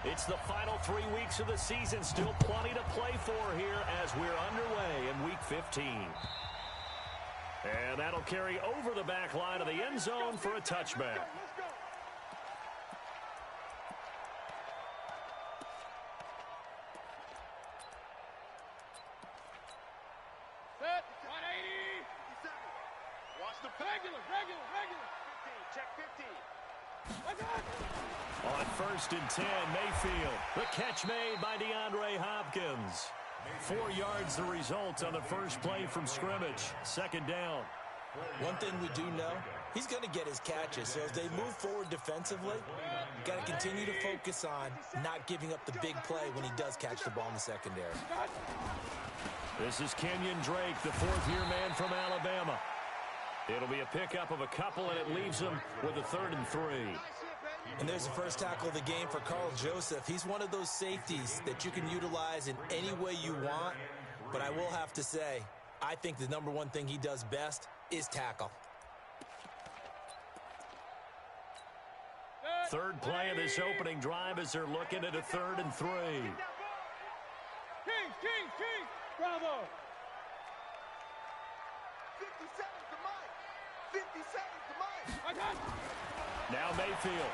It's the final 3 weeks of the season. Still plenty to play for here as we're underway in Week 15. And that'll carry over the back line of the end zone for a touchback. Set, 180. Watch the regular. 15, check 15. On 1st and 10, Mayfield. The catch made by DeAndre Hopkins. 4 yards the result on the first play from scrimmage. 2nd down. One thing we do know, he's going to get his catches. So as they move forward defensively, got to continue to focus on not giving up the big play when he does catch the ball in the secondary. This is Kenyon Drake, the 4th-year man from Alabama. It'll be a pickup of a couple, and it leaves him with a 3rd and 3. And there's the first tackle of the game for Carl Joseph. He's one of those safeties that you can utilize in any way you want. But I will have to say, I think the number one thing he does best is tackle. 3rd play of this opening drive as they're looking at a 3rd and 3. King, bravo. 50 seconds to Mike. 50 seconds to Mike. Now Mayfield.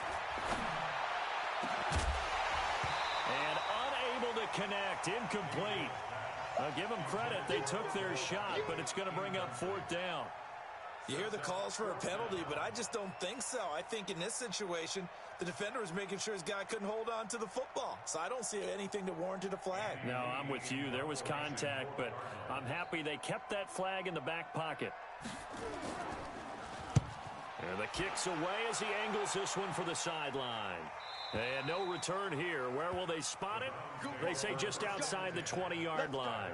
And unable to connect. Incomplete. I'll give them credit. They took their shot, but it's going to bring up 4th down. You hear the calls for a penalty, but I just don't think so. I think in this situation, the defender was making sure his guy couldn't hold on to the football. So I don't see anything that warranted a flag. No, I'm with you. There was contact, but I'm happy they kept that flag in the back pocket. And the kick's away as he angles this one for the sideline. And no return here. Where will they spot it? They say just outside the 20-yard line.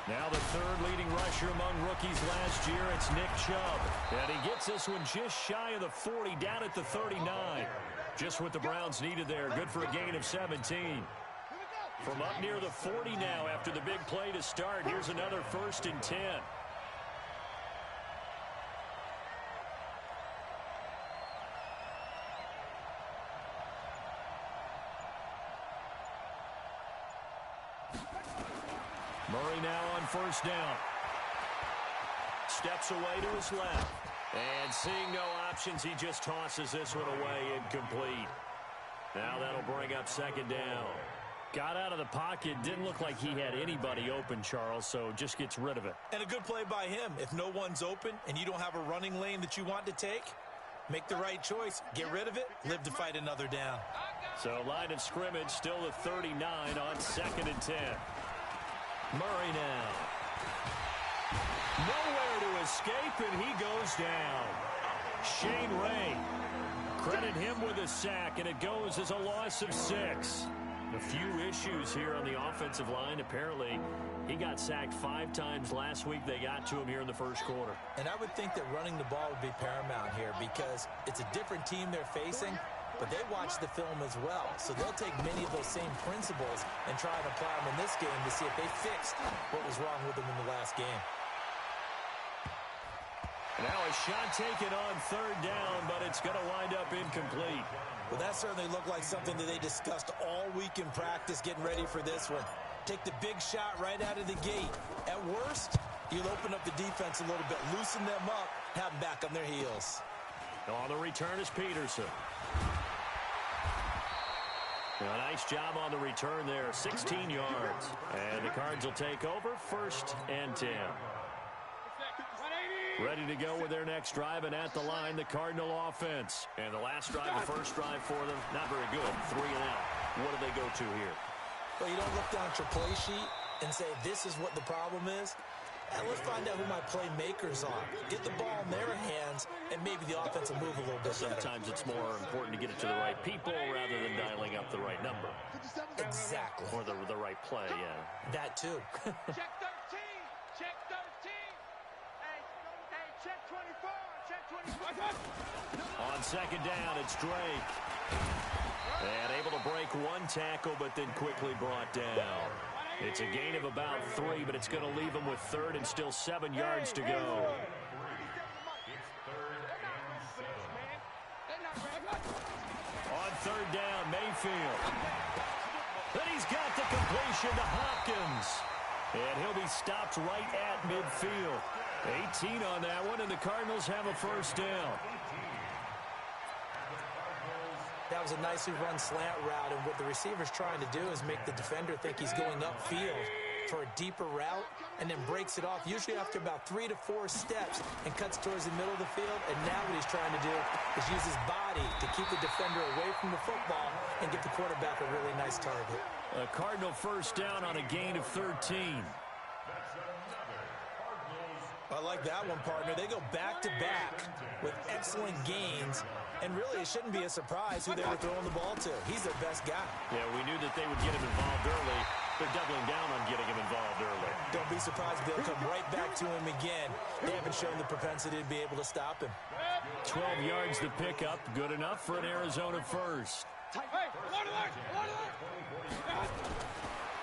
Now the 3rd leading rusher among rookies last year, it's Nick Chubb. And he gets this one just shy of the 40, down at the 39. Just what the Browns needed there. Good for a gain of 17. From up near the 40 now after the big play to start. Here's another 1st and 10. Murray now on 1st down. Steps away to his left. And seeing no options, he just tosses this one away, incomplete. Now that'll bring up 2nd down. Got out of the pocket. Didn't look like he had anybody open, Charles, so just gets rid of it. And a good play by him. If no one's open and you don't have a running lane that you want to take, make the right choice. Get rid of it. Live to fight another down. So line of scrimmage still at 39 on 2nd and 10. Murray now. Nowhere to escape, and he goes down. Shane Ray. Credit him with a sack, and it goes as a loss of 6. A few issues here on the offensive line. Apparently, he got sacked 5 times last week. They got to him here in the 1st quarter. And I would think that running the ball would be paramount here because it's a different team they're facing, but they watch the film as well. So they'll take many of those same principles and try and apply them in this game to see if they fixed what was wrong with them in the last game. Now a shot taken on 3rd down, but it's going to wind up incomplete. Well, that certainly looked like something that they discussed all week in practice getting ready for this one. Take the big shot right out of the gate. At worst, you'll open up the defense a little bit, loosen them up, have them back on their heels. On the return is Peterson. A nice job on the return there, 16 yards. And the Cards will take over 1st and 10. Ready to go with their next drive, and at the line, the Cardinal offense. And the last drive, the first drive for them, not very good. 3 and out. What do they go to here? Well, you don't look down at your play sheet and say, this is what the problem is. And let's find out who my playmakers are. Get the ball in their hands, and maybe the offense will move a little bit better. Sometimes it's more important to get it to the right people rather than dialing up the right number. Exactly. Or the right play, yeah. That too. Check 13. Check 13. Hey, check 24. Check 24. On 2nd down, it's Drake. And able to break one tackle, but then quickly brought down. It's a gain of about 3, but it's going to leave them with third and still 7 yards to go. On third down, Mayfield. Then he's got the completion to Hopkins. And he'll be stopped right at midfield. 18 on that one, and the Cardinals have a first down. That was a nicely run slant route, and what the receiver's trying to do is make the defender think he's going upfield for a deeper route, and then breaks it off, usually after about 3 to 4 steps, and cuts towards the middle of the field. And now what he's trying to do is use his body to keep the defender away from the football and get the quarterback a really nice target. A Cardinal first down on a gain of 13. I like that one, partner. They go back-to-back with excellent gains, and really it shouldn't be a surprise who they were throwing the ball to. He's their best guy. Yeah, we knew that they would get him involved early. They're doubling down on getting him involved early. Don't be surprised if they'll come right back to him again. They haven't shown the propensity to be able to stop him. 12 yards to pick up. Good enough for an Arizona first.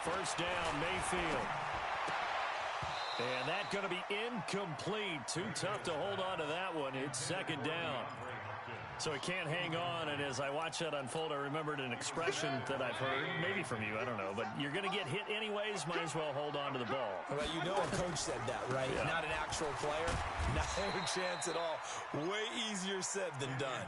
First down, Mayfield. And that's going to be incomplete. Too tough to hold on to that one. It's second down. So he can't hang on, and as I watch that unfold, I remembered an expression that I've heard, maybe from you, I don't know, but you're going to get hit anyways, might as well hold on to the ball. Well, you know a coach said that, right? Yeah. Not an actual player. Not a chance at all. Way easier said than done.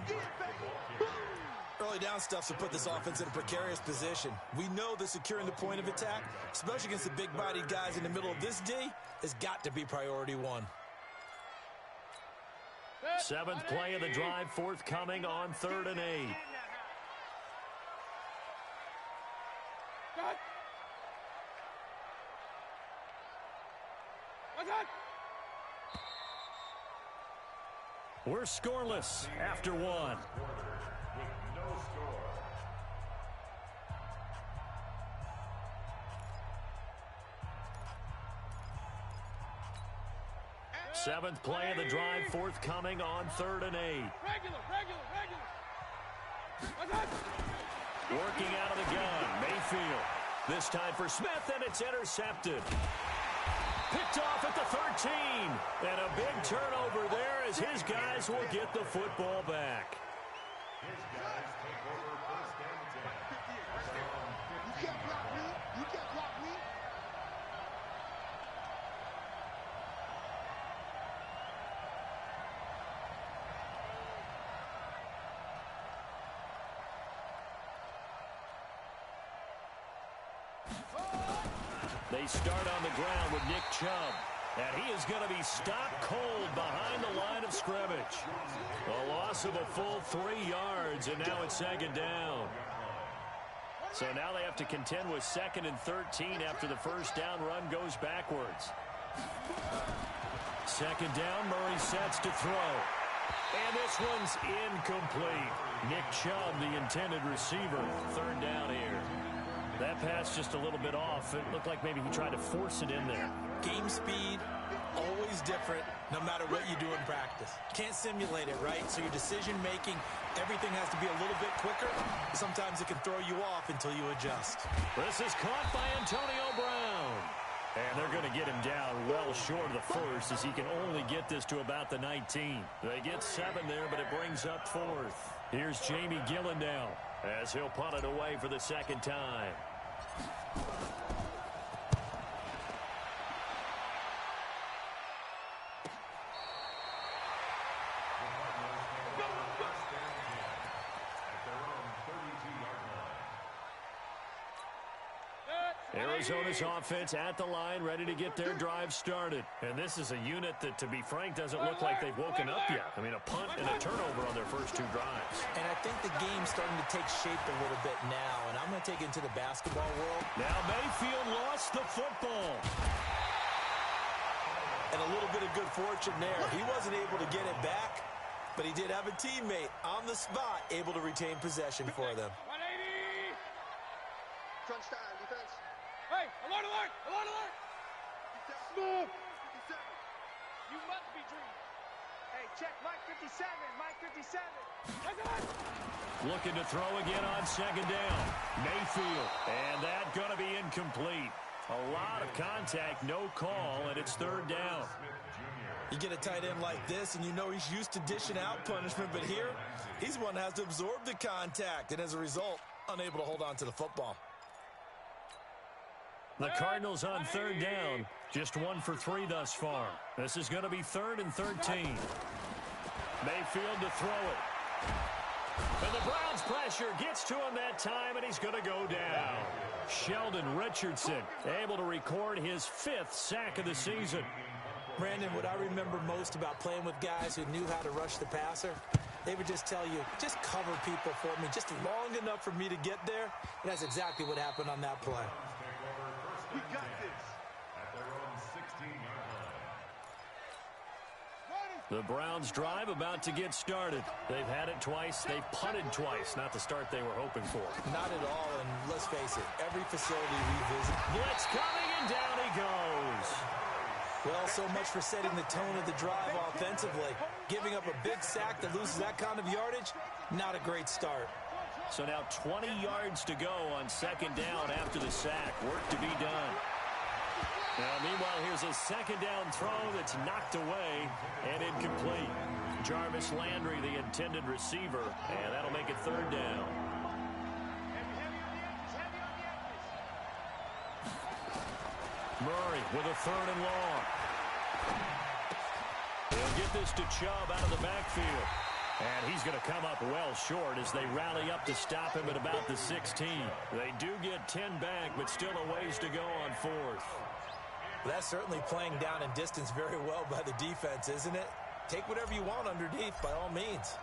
Early down stuff to put this offense in a precarious position. We know that securing the point of attack, especially against the big-bodied guys in the middle of this D, has got to be priority one. 7th play of the drive, forthcoming on 3rd and 8. We're scoreless after 1. 7th play of the drive, forthcoming on 3rd and 8. Working out of the gun, Mayfield. This time for Smith, and it's intercepted. Picked off at the 13. And a big turnover there as his guys will get the football back. His guys take over first down and 10. You can't block me. You can't block me. They start on the ground with Nick Chubb. And he is going to be stopped cold behind the line of scrimmage. A loss of a full 3 yards, and now it's second down. So now they have to contend with 2nd and 13 after the first down run goes backwards. Second down, Murray sets to throw. And this one's incomplete. Nick Chubb, the intended receiver. 3rd down here. That pass just a little bit off. It looked like maybe he tried to force it in there. Game speed, always different, no matter what you do in practice. Can't simulate it, right? So your decision-making, everything has to be a little bit quicker. Sometimes it can throw you off until you adjust. This is caught by Antonio Brown. And they're going to get him down well short of the first as he can only get this to about the 19. They get 7 there, but it brings up 4th. Here's Jamie Gillandale as he'll punt it away for the 2nd time. Arizona's offense at the line, ready to get their drive started. And this is a unit that, to be frank, doesn't look like they've woken up yet. I mean, a punt and a turnover on their first 2 drives. And I think the game's starting to take shape a little bit now, and I'm going to take it into the basketball world. Now Mayfield lost the football. And a little bit of good fortune there. He wasn't able to get it back, but he did have a teammate on the spot able to retain possession for them. 180. Crunch time, defense. Hey, alert, alert, alert, alert. Move. 57. You must be dreaming. Hey, check Mike 57, Mike 57. Looking to throw again on 2nd down. Mayfield. And that's going to be incomplete. A lot of contact, no call, and it's third down. You get a tight end like this, and you know he's used to dishing out punishment, but here, he's one that has to absorb the contact, and as a result, unable to hold on to the football. The Cardinals on third down, just 1 for 3 thus far. This is going to be 3rd and 13. Mayfield to throw it. And the Browns' pressure gets to him that time, and he's going to go down. Sheldon Richardson able to record his 5th sack of the season. Brandon, what I remember most about playing with guys who knew how to rush the passer, they would just tell you, just cover people for me, just long enough for me to get there. And that's exactly what happened on that play. We got this. At their own 16-yard line. The Browns drive about to get started. They've had it twice. They've punted twice. Not the start they were hoping for. Not at all, and let's face it, every facility we visit. Blitz coming, and down he goes. Well, so much for setting the tone of the drive offensively. Giving up a big sack that loses that kind of yardage, not a great start. So now 20 yards to go on second down after the sack. Work to be done. Now, meanwhile, here's a second down throw that's knocked away and incomplete. Jarvis Landry, the intended receiver, and that'll make it third down. Murray with a 3rd and long. They'll get this to Chubb out of the backfield. And he's going to come up well short as they rally up to stop him at about the 16. They do get 10 back, but still a ways to go on 4th. That's certainly playing down in distance very well by the defense, isn't it? Take whatever you want underneath, by all means.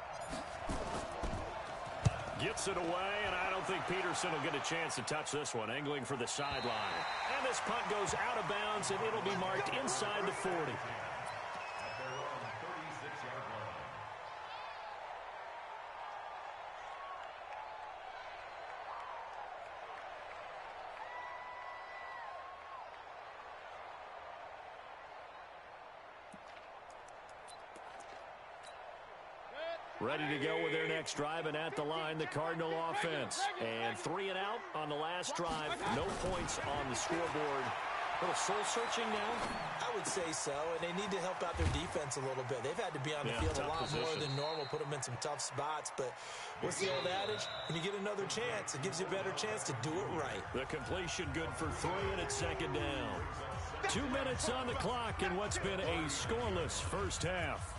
Gets it away, and I don't think Peterson will get a chance to touch this one. Angling for the sideline. And this punt goes out of bounds, and it'll be marked inside the 40. Ready to go with their next drive, and at the line, the Cardinal offense. And 3 and out on the last drive. No points on the scoreboard. A little soul-searching now? I would say so, and they need to help out their defense a little bit. They've had to be on the field a lot more than normal, put them in some tough spots. But what's the old adage? When you get another chance, it gives you a better chance to do it right. The completion good for 3, and it's second down. 2 minutes on the clock in what's been a scoreless first half.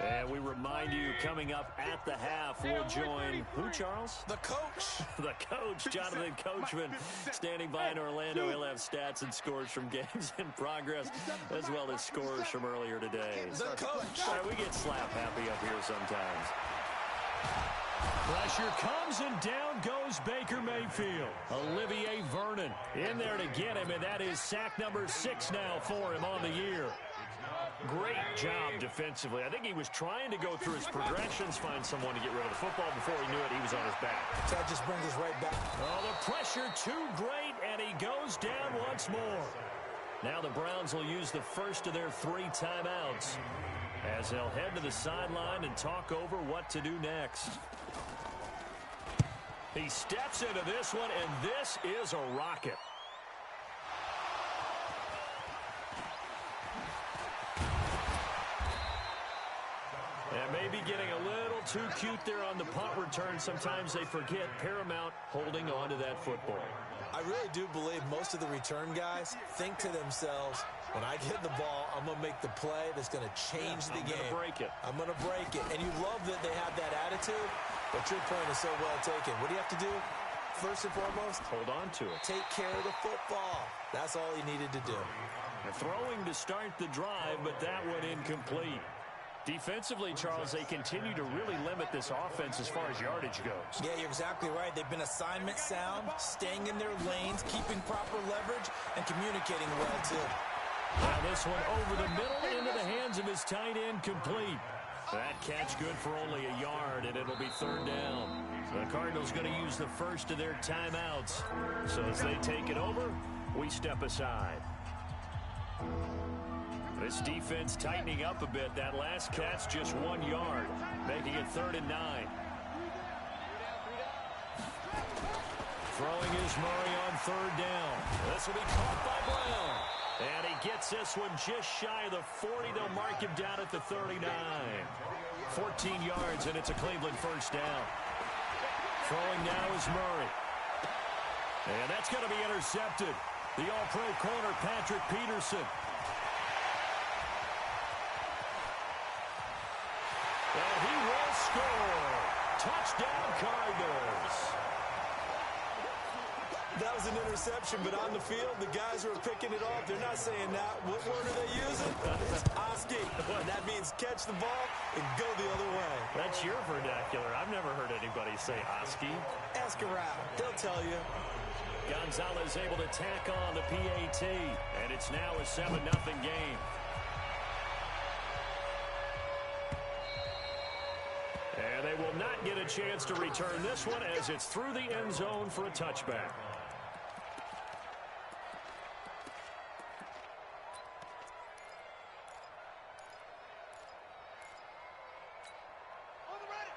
And we remind you, coming up at the half, we'll join who, Charles? The coach. The coach, Jonathan Coachman, standing by in Orlando. He'll have stats and scores from games in progress, as well as scores from earlier today. The coach. We get slap happy up here sometimes. Pressure comes, and down goes Baker Mayfield. Olivier Vernon in there to get him, and that is sack number 6 now for him on the year. Great job defensively. I think he was trying to go through his progressions, find someone to get rid of the football. Before he knew it, he was on his back. So that just brings us right back. Oh, the pressure too great, and he goes down once more. Now the Browns will use the first of their 3 timeouts as they'll head to the sideline and talk over what to do next. He steps into this one, and this is a rocket. And maybe getting a little too cute there on the punt return. Sometimes they forget paramount holding on to that football. I really do believe most of the return guys think to themselves, when I get the ball, I'm going to make the play that's going to change the game. I'm going to break it. I'm going to break it. And you love that they have that attitude, but your point is so well taken. What do you have to do? First and foremost, hold on to it. Take care of the football. That's all he needed to do. They're throwing to start the drive, but that one incomplete. Defensively, Charles, they continue to really limit this offense as far as yardage goes. Yeah, you're exactly right. They've been assignment sound, staying in their lanes, keeping proper leverage, and communicating well, too. Now this one over the middle into the hands of his tight end, complete. That catch good for only a yard, and it'll be third down. The Cardinals going to use the first of their timeouts. So as they take it over, we step aside. This defense tightening up a bit. That last catch just 1 yard, making it 3rd and 9. Throwing is Murray on third down. This will be caught by Brown. And he gets this one just shy of the 40. They'll mark him down at the 39. 14 yards, and it's a Cleveland first down. Throwing now is Murray. And that's going to be intercepted. The all-pro corner, Patrick Peterson. And he will score. Touchdown, Cardinals. That was an interception, but on the field, the guys who are picking it off, they're not saying that. What word are they using? It's Oski. That means catch the ball and go the other way. That's your vernacular. I've never heard anybody say Oski. Ask around. They'll tell you. Gonzalez able to tack on the PAT, and it's now a 7-0 game. And they will not get a chance to return this one as it's through the end zone for a touchback.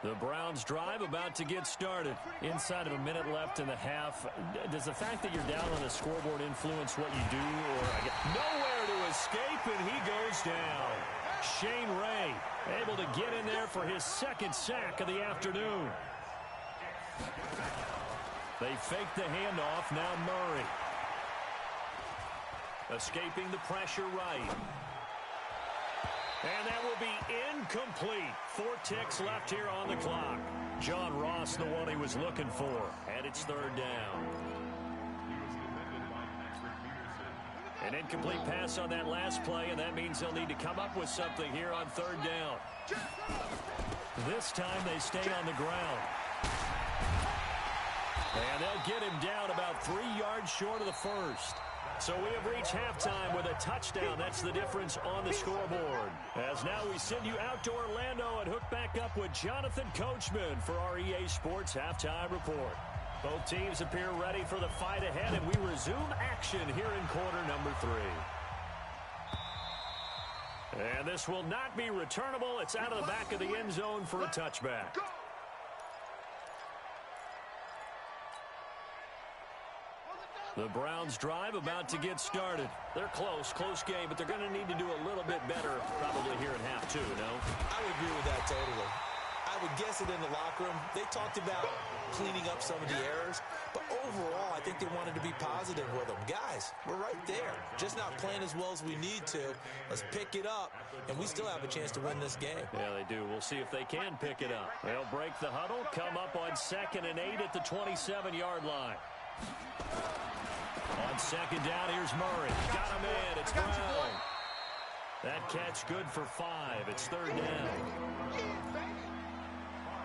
The Browns drive about to get started. Inside of a minute left in the half. Does the fact that you're down on the scoreboard influence what you do? Or nowhere to escape, and he goes down. Shane Ray able to get in there for his second sack of the afternoon. They fake the handoff. Now Murray. Escaping the pressure right. And that will be incomplete. 4 ticks left here on the clock. John Ross, the one he was looking for. And it's third down. An incomplete pass on that last play, and that means they'll need to come up with something here on third down. This time they stay on the ground. And they'll get him down about 3 yards short of the first. So we have reached halftime with a touchdown. That's the difference on the scoreboard. As now we send you out to Orlando and hook back up with Jonathan Coachman for our EA Sports Halftime Report. Both teams appear ready for the fight ahead, and we resume action here in quarter number 3. And this will not be returnable. It's out of the back of the end zone for a touchback. The Browns drive about to get started. They're close game, but they're going to need to do a little bit better probably here in half 2, no? I would agree with that totally. I would guess it in the locker room. They talked about cleaning up some of the errors, but overall, I think they wanted to be positive with them. Guys, we're right there. Just not playing as well as we need to. Let's pick it up, and we still have a chance to win this game. Yeah, they do. We'll see if they can pick it up. They'll break the huddle, come up on 2nd and 8 at the 27-yard line. On second down, here's Murray. Got him in. It's Brown. That catch good for 5. It's third down.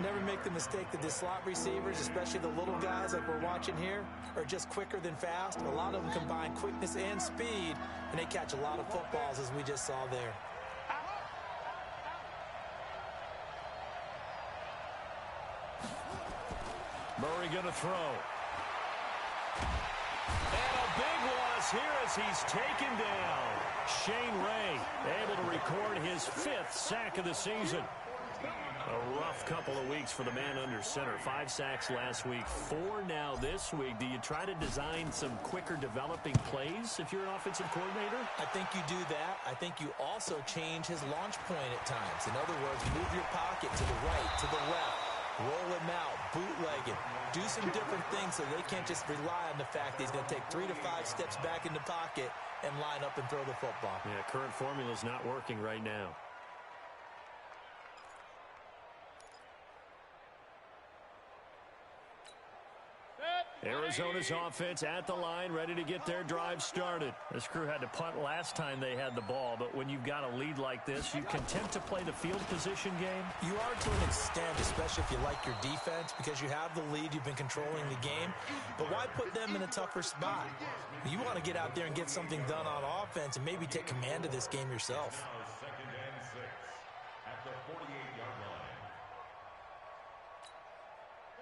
Never make the mistake that the slot receivers, especially the little guys like we're watching here, are just quicker than fast. A lot of them combine quickness and speed, and they catch a lot of footballs, as we just saw there. Murray going to throw. And a big loss here as he's taken down. Shane Ray able to record his 5th sack of the season. A rough couple of weeks for the man under center. 5 sacks last week, 4 now this week. Do you try to design some quicker developing plays if you're an offensive coordinator? I think you do that. I think you also change his launch point at times. In other words, move your pocket to the right, to the left. Roll him out, bootleg it. Do some different things so they can't just rely on the fact that he's going to take 3 to 5 steps back in the pocket and line up and throw the football. Yeah, current formula's not working right now. Arizona's offense at the line, ready to get their drive started. This crew had to punt last time they had the ball, but when you've got a lead like this, you content to play the field position game? You are to an extent, especially if you like your defense, because you have the lead, you've been controlling the game. But why put them in a tougher spot? You want to get out there and get something done on offense and maybe take command of this game yourself. Second and 6 at the 48-yard line.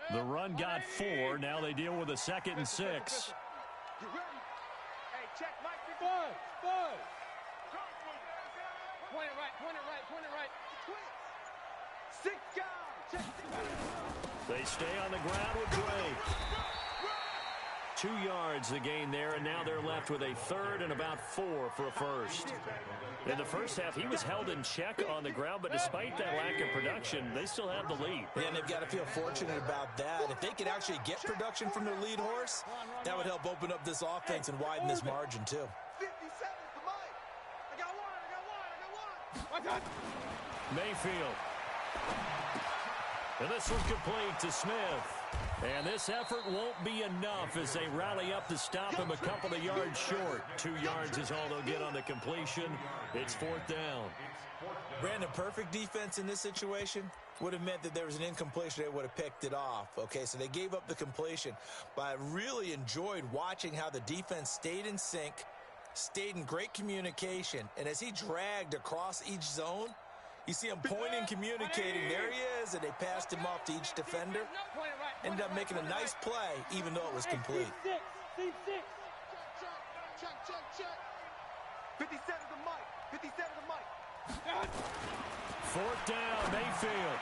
The run got 4. Now they deal with a 2nd and 6. You ready? Hey, check Mike. Bud. Point it right. Twitch. 6 guys. Check. They stay on the ground with Gray. 2 yards the gain there, and now they're left with a third and about 4 for a first. In the first half, he was held in check on the ground, but despite that lack of production, they still have the lead. Yeah, and they've got to feel fortunate about that. If they could actually get production from their lead horse, that would help open up this offense and widen this margin, too. 50 seconds to Mike. I got one. Mayfield. And this one's complete to Smith. And this effort won't be enough as they rally up to stop him a couple of yards short. 2 yards is all they'll get on the completion. It's 4th down. Brandon, perfect defense in this situation would have meant that there was an incompletion. They would have picked it off. Okay, so they gave up the completion. But I really enjoyed watching how the defense stayed in sync, stayed in great communication. And as he dragged across each zone, you see him pointing, communicating. There he is, and they passed him off to each defender. Ended up making a nice play, even though it was complete. Check. 57 to Mike. 57 to Mike. 4th down, Mayfield.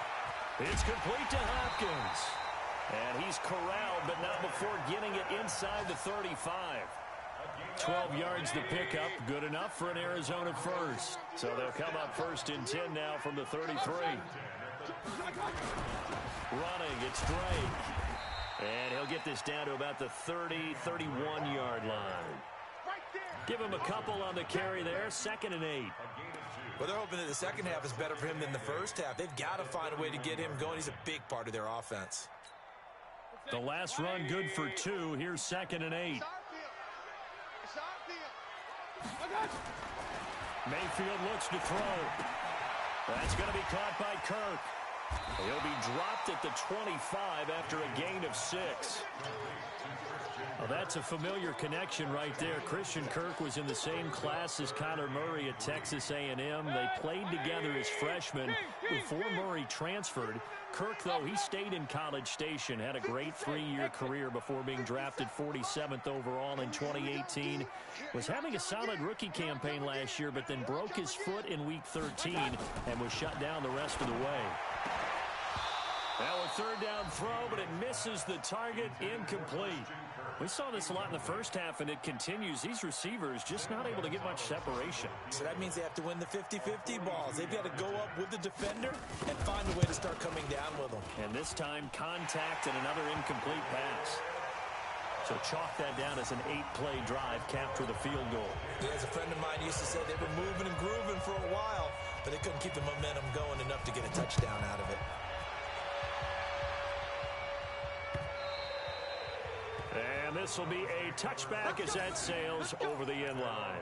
It's complete to Hopkins. And he's corralled, but not before getting it inside the 35. 12 yards to pick up, good enough for an Arizona first. So they'll come up 1st and 10 now from the 33. Running, it's Drake. And he'll get this down to about the 30, 31-yard line. Give him a couple on the carry there, 2nd and 8. Well, they're hoping that the second half is better for him than the first half. They've got to find a way to get him going. He's a big part of their offense. The last run good for 2. Here's 2nd and 8. Mayfield looks to throw. That's going to be caught by Kirk. He'll be dropped at the 25 after a gain of 6. Well, that's a familiar connection right there. Christian Kirk was in the same class as Kyler Murray at Texas A&M. They played together as freshmen before Murray transferred. Kirk, though, he stayed in College Station, had a great 3-year career before being drafted 47th overall in 2018. Was having a solid rookie campaign last year, but then broke his foot in Week 13 and was shut down the rest of the way. Now a 3rd down throw, but it misses the target, incomplete. We saw this a lot in the first half, and it continues. These receivers just not able to get much separation. So that means they have to win the 50-50 balls. They've got to go up with the defender and find a way to start coming down with them. And this time, contact and another incomplete pass. So chalk that down as an 8-play drive capped with a field goal. Yeah, as a friend of mine used to say, they were moving and grooving for a while, but they couldn't keep the momentum going enough to get a touchdown out of it. And this will be a touchback as that sails over the end line.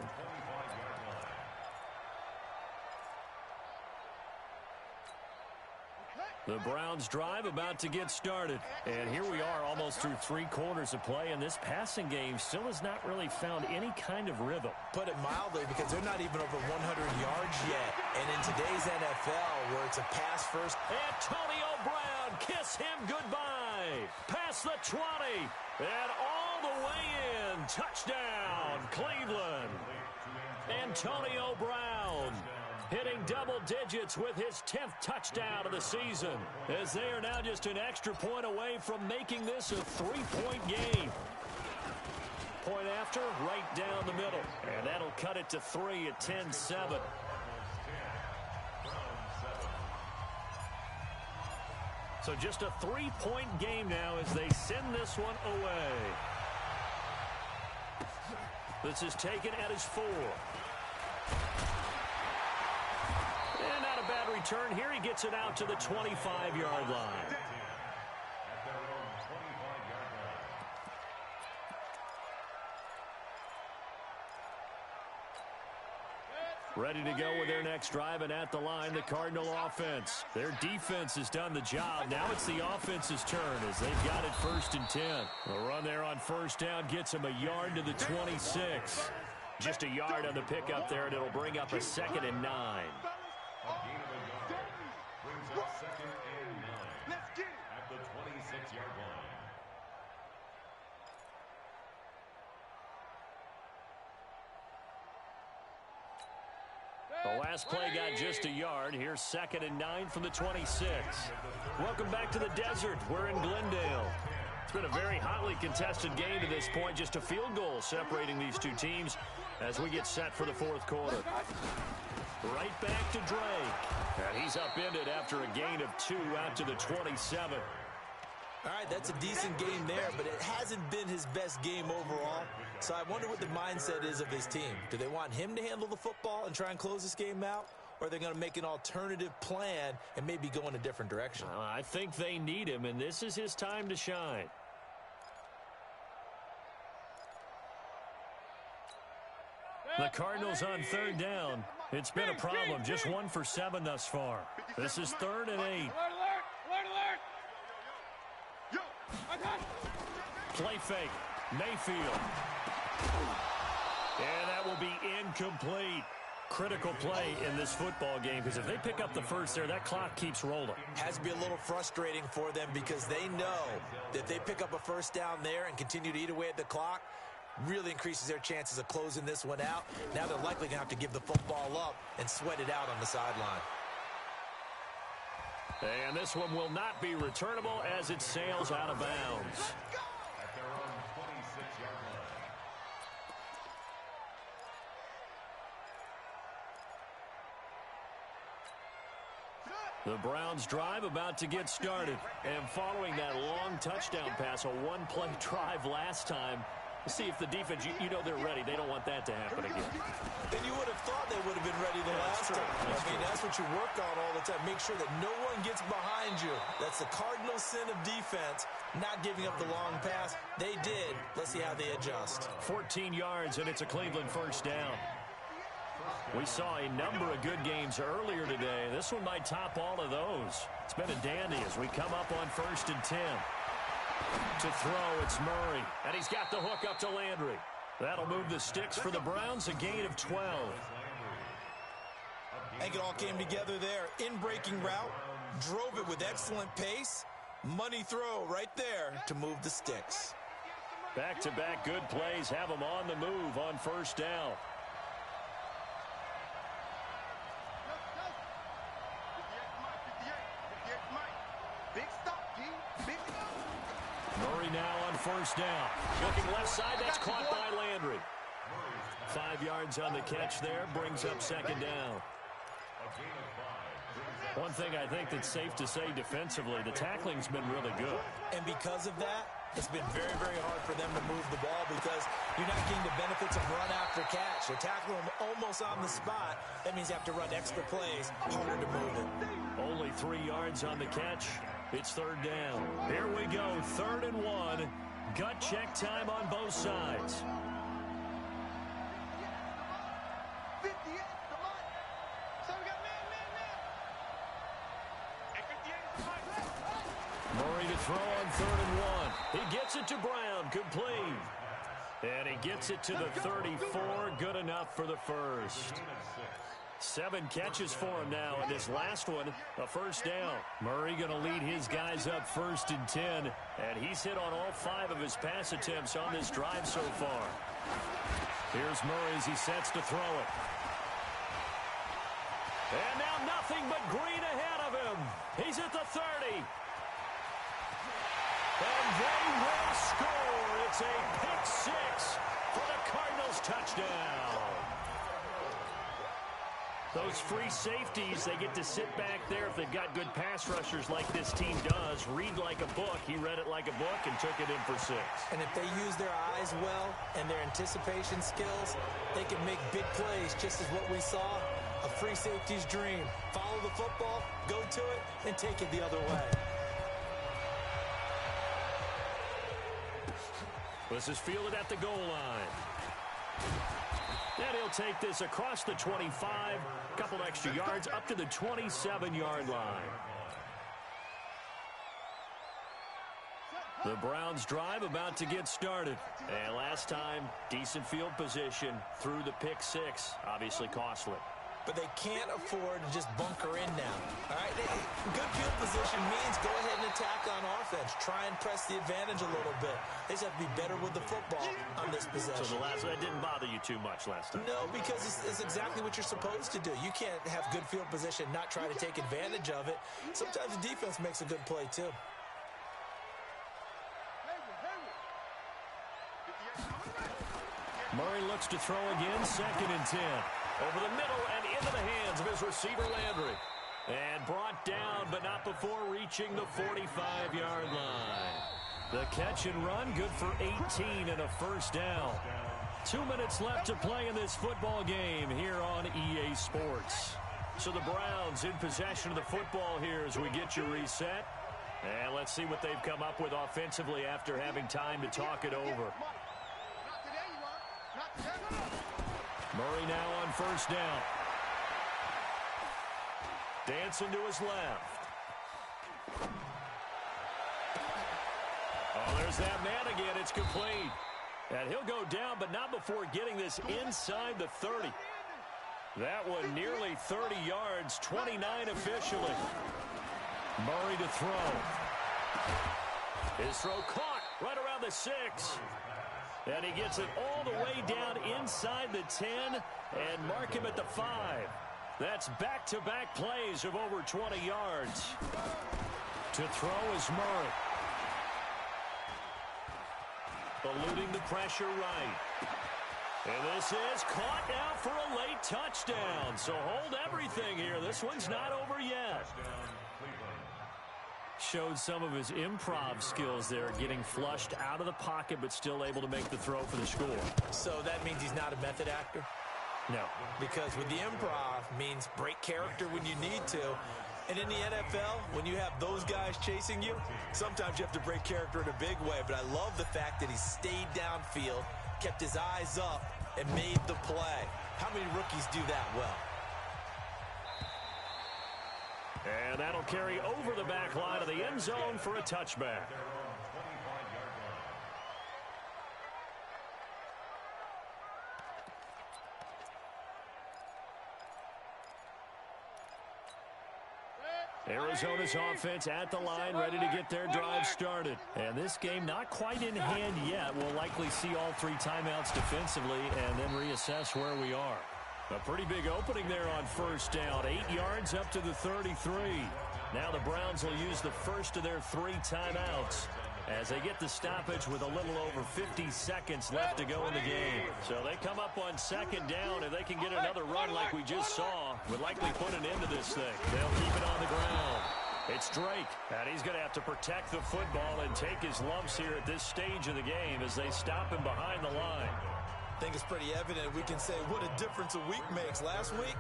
The Browns drive about to get started. And here we are almost through 3 quarters of play, and this passing game still has not really found any kind of rhythm. Put it mildly, because they're not even over 100 yards yet. And in today's NFL, where it's a pass-first. Antonio Brown, kiss him goodbye. Past the 20, and all the way in. Touchdown, Cleveland. Antonio Brown hitting double digits with his 10th touchdown of the season, as they are now just an extra point away from making this a 3-point game. Point after, right down the middle. And that'll cut it to 3 at 10-7. So just a 3-point game now as they send this one away. This is taken at his 4. And not a bad return here. He gets it out to the 25-yard line. Ready to go with their next drive, and at the line, the Cardinal offense. Their defense has done the job. Now it's the offense's turn as they've got it 1st and 10. The run there on 1st down gets them a yard to the 26. Just a yard on the pickup there, and it'll bring up a 2nd and 9. Brings up 2nd and 9. Let's get it. At the 26-yard line. The last play got just a yard. Here's 2nd and 9 from the 26. Welcome back to the desert. We're in Glendale. been a very hotly contested game to this point. Just a field goal separating these two teams as we get set for the fourth quarter. Right back to Drake. And he's upended after a gain of 2 out to the 27. All right, that's a decent game there, but it hasn't been his best game overall. So I wonder what the mindset is of his team. Do they want him to handle the football and try and close this game out? Or are they going to make an alternative plan and maybe go in a different direction? I think they need him, and this is his time to shine. The Cardinals on third down. It's been a problem. Just 1 for 7 thus far. This is 3rd and 8. Play fake. Mayfield. And that will be incomplete. Critical play in this football game, because if they pick up the first there, that clock keeps rolling. Has to be a little frustrating for them because they know that if they pick up a first down there and continue to eat away at the clock, really increases their chances of closing this one out. Now they're likely going to have to give the football up and sweat it out on the sideline. And this one will not be returnable as it sails out of bounds. At their own 26-yard line. The Browns drive about to get started. And following that long touchdown pass, a one-play drive last time, see if the defense, you know they're ready. They don't want that to happen again. And you would have thought they would have been ready the last time. That's what you work on all the time. Make sure that no one gets behind you. That's the cardinal sin of defense, not giving up the long pass. They did. Let's see how they adjust. 14 yards, and it's a Cleveland first down. We saw a number of good games earlier today. This one might top all of those. It's been a dandy as we come up on 1st and 10. To throw, it's Murray. And he's got the hook up to Landry. That'll move the sticks for the Browns, a gain of 12. I think it all came together there. In-breaking route, drove it with excellent pace. Money throw right there to move the sticks. Back-to-back good plays have them on the move on first down. Murray now on first down. Looking left side, that's caught by Landry. 5 yards on the catch there, brings up second down. One thing I think that's safe to say defensively, the tackling's been really good. And because of that, it's been very, very hard for them to move the ball because you're not getting the benefits of run after catch. They're tackling them almost on the spot. That means you have to run extra plays, harder to move it. Only 3 yards on the catch. It's third down. Here we go, 3rd and 1. Gut check time on both sides. Murray to throw on 3rd and 1. He gets it to Brown, complete. And he gets it to the 34, good enough for the first. 7 catches for him now, and this last one, a first down. Murray going to lead his guys up 1st and 10, and he's hit on all 5 of his pass attempts on this drive so far. Here's Murray as he sets to throw it. And now nothing but green ahead of him. He's at the 30. And they will score. It's a pick 6 for the Cardinals touchdown. Those free safeties, they get to sit back there if they've got good pass rushers like this team does. Read like a book. He read it like a book and took it in for 6. And if they use their eyes well and their anticipation skills, they can make big plays, just as what we saw. A free safety's dream. Follow the football, go to it, and take it the other way. This is fielded at the goal line. And he'll take this across the 25, a couple extra yards, up to the 27-yard line. The Browns drive about to get started. And last time, decent field position through the pick 6, obviously costly. But they can't afford to just bunker in now. All right, good field position means go ahead and attack on offense. Try and press the advantage a little bit. They just have to be better with the football on this possession. So the last one, that didn't bother you too much last time? No, because it's exactly what you're supposed to do. You can't have good field position, not try to take advantage of it. Sometimes the defense makes a good play, too. Murray looks to throw again, 2nd and 10. Over the middle and into the hands of his receiver, Landry. And brought down, but not before reaching the 45-yard line. The catch and run, good for 18 and a first down. 2 minutes left to play in this football game here on EA Sports. So the Browns in possession of the football here as we get you reset. And let's see what they've come up with offensively after having time to talk it over. Murray now on first down. Dancing to his left. Oh, there's that man again. It's complete. And he'll go down, but not before getting this inside the 30. That one nearly 30 yards, 29 officially. Murray to throw. His throw caught right around the 6. And he gets it all the way down inside the 10 and mark him at the 5. That's back-to-back plays of over 20 yards. To throw is Murray. Eluding the pressure right. And this is caught now for a late touchdown. So hold everything here. This one's not over yet. Showed some of his improv skills there, getting flushed out of the pocket but still able to make the throw for the score. So that means he's not a method actor? No. Because with the improv means break character when you need to. And in the NFL, when you have those guys chasing you, sometimes you have to break character in a big way. But I love the fact that he stayed downfield, kept his eyes up, and made the play. How many rookies do that well? And that'll carry over the back line of the end zone for a touchback. Arizona's offense at the line, ready to get their drive started. And this game not quite in hand yet. We'll likely see all 3 timeouts defensively and then reassess where we are. A pretty big opening there on first down. 8 yards up to the 33. Now the Browns will use the first of their 3 timeouts as they get the stoppage with a little over 50 seconds left to go in the game. So they come up on second down, and they can get another run like we just saw. Would likely put an end to this thing. They'll keep it on the ground. It's Drake, and he's going to have to protect the football and take his lumps here at this stage of the game as they stop him behind the line. I think it's pretty evident. We can say what a difference a week makes. Last week,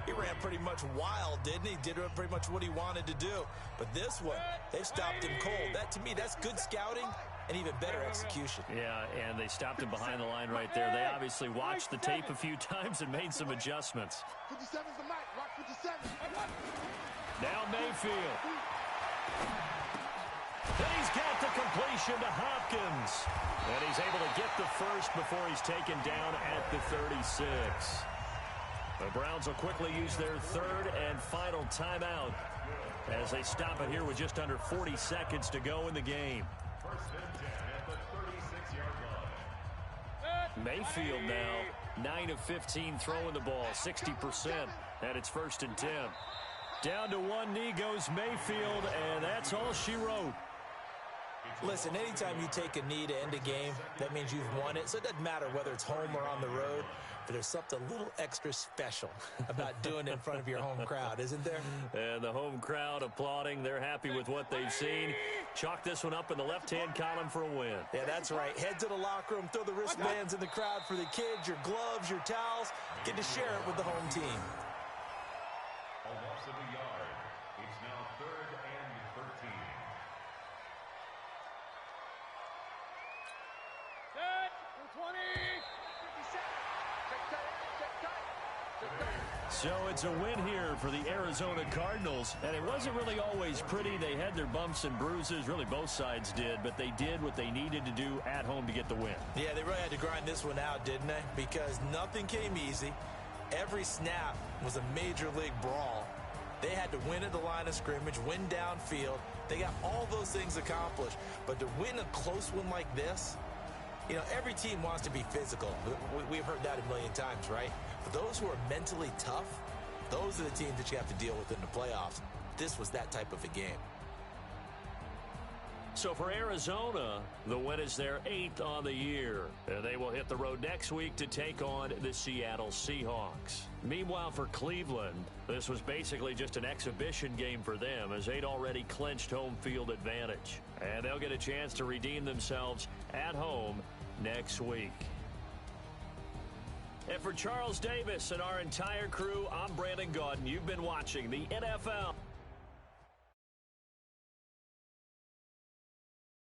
he ran pretty much wild, didn't he? Did pretty much what he wanted to do. But this one, they stopped him cold. That, to me, that's good scouting and even better execution. Yeah, and they stopped him behind the line right there. They obviously watched the tape a few times and made some adjustments. 57's the mic. Rock 57. Now Mayfield. And he's got the completion to Hopkins. And he's able to get the first before he's taken down at the 36. The Browns will quickly use their 3rd and final timeout as they stop it here with just under 40 seconds to go in the game. First and 10 at the 36-yard line. Mayfield now 9 of 15 throwing the ball, 60%, and it's 1st and 10. Down to one knee goes Mayfield, and that's all she wrote. Listen, anytime you take a knee to end a game, that means you've won it. So it doesn't matter whether it's home or on the road, but there's something a little extra special about doing it in front of your home crowd, isn't there? And the home crowd applauding. They're happy with what they've seen. Chalk this one up in the left-hand column for a win. Yeah, that's right. Head to the locker room, throw the wristbands in the crowd for the kids, your gloves, your towels. Get to share it with the home team. A loss of a yard. It's now 3rd and 13. Set. 20. 57. Check tight. Check tight. So it's a win here for the Arizona Cardinals. And it wasn't really always pretty. They had their bumps and bruises. Really, both sides did. But they did what they needed to do at home to get the win. Yeah, they really had to grind this one out, didn't they? Because nothing came easy. Every snap was a major league brawl. They had to win at the line of scrimmage, win downfield. They got all those things accomplished. But to win a close one like this, you know, every team wants to be physical. We've heard that a million times, right? But those who are mentally tough, those are the teams that you have to deal with in the playoffs. This was that type of a game. So for Arizona, the win is their 8th on the year. And they will hit the road next week to take on the Seattle Seahawks. Meanwhile, for Cleveland, this was basically just an exhibition game for them as they'd already clinched home field advantage. And they'll get a chance to redeem themselves at home next week. And for Charles Davis and our entire crew, I'm Brandon Gaudin. You've been watching the NFL